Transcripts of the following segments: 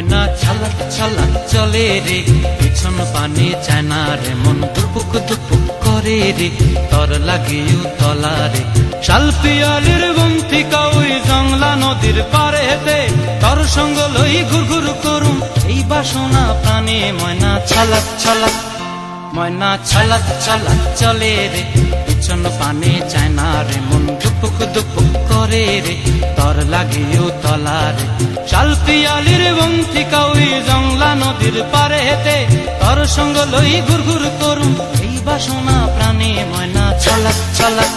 ময়না ছালাক ছালাক চলে রে, পিছন পানে চায় না রে, মন দুপুক দুপুক করে রে, তর লাগিও তলা রে। শাল পিয়ালির বন্তিকা ওই জংলা নদীর পারে হেতে, তর সঙ্গ লই ঘুর ঘুর করুম এই বাসনা প্রাণে। ময়না ছালাক ছালাক, ময়না ছালাক ছালাক চলে রে, পিছন পানে চায় না রে, মন দুপুক দুপুক করে রে, তর লাগিও তলা রে। শাল পিয়ালির বন্তিকা ওই জংলা নদীর পারে হেতে, তর সঙ্গ লই ঘুর ঘুর করুম এই বাসনা প্রাণে। ময়না ছালাক ছালাক।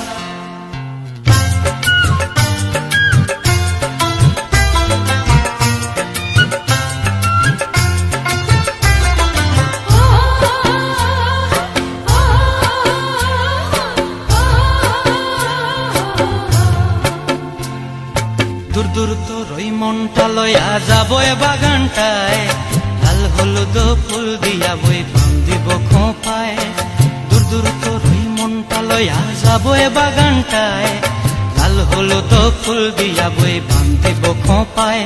দূর দূর তোর ওই মনটা লয়া যাবো এ বাগানটায়, লাল হলুদ ফুল দিয়া বই বান্ধিব খোঁপায়। দূর দূর তোর ওই মনটা লয়া যাবো এ বাগানটায়, লাল হলুদ ফুল দিয়া বই বান্ধিব খোঁপায়।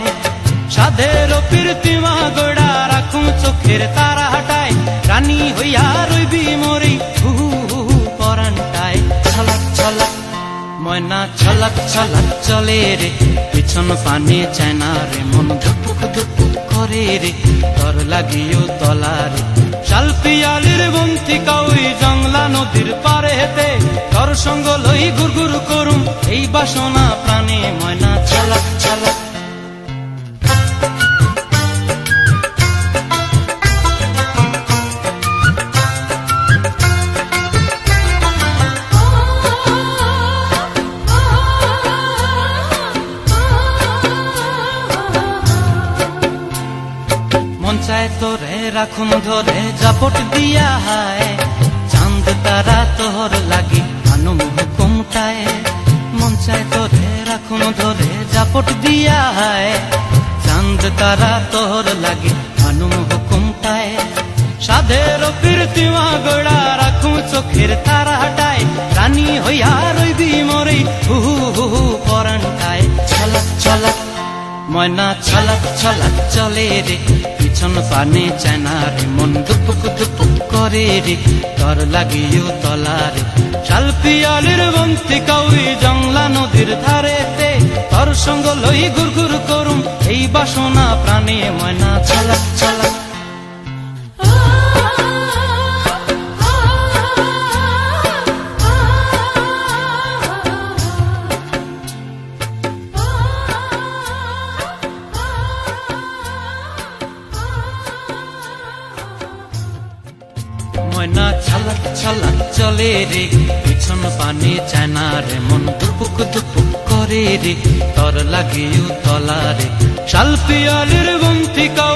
সাধের প্রীতিমা গোড়া রাখুম চোখের তারা হাটায়, রানী হইয়া রইবি মরি হু হু পরানটায়। ছলাক ছলাক, ময়না ছলাক ছলাক চলে রে, পিছন পানে চায় না রে, মন ধুপুক ধুপুক করে রে, তর লাগিও তলা রে। শাল পিয়ালির বন্তিকা ওই জংলা নদীর পারে হেতে, তর সঙ্গ লই ঘুর ঘুর করুম এই বাসনা প্রাণে। ময়না ছলাক ছলাক। মন চায় তোরে রাখুন ধরে জাপট দিয়া হায়, চাঁদ তারা তোর লাগি আনুম হুকুমটায়। মন চায় তোরে রাখুন ধরে জাপট দিয়া হায়, চাঁদ তারা তোর লাগি আনুম হুকুমটায়। সাধের প্রীতিমা গোড়া রাখুম চোখের তারা হাটায়, রানী হইয়া রইবি মরি হু হু পরানটায়। ছলাক ছলাক, ময়না ছলাক ছলাক চলে রে, পিছন পানে চায় না রে, মন দুপুক দুপুক করে রে, তর লাগিও তলা রে। শাল পিয়ালির বন্তিকা ওই জংলা নদীর ধারেতে, তর সঙ্গ লই ঘুর ঘুর করুম এই বাসনা প্রাণে। ময়না ছলাক ছলাক। ময়না ছালাক ছালাক চলে রে, পিছন পানে চায় না রে, মন দুপুক দুপুক করে রে, তর লাগিও তলা রে। শাল পিয়ালির বন্তিকা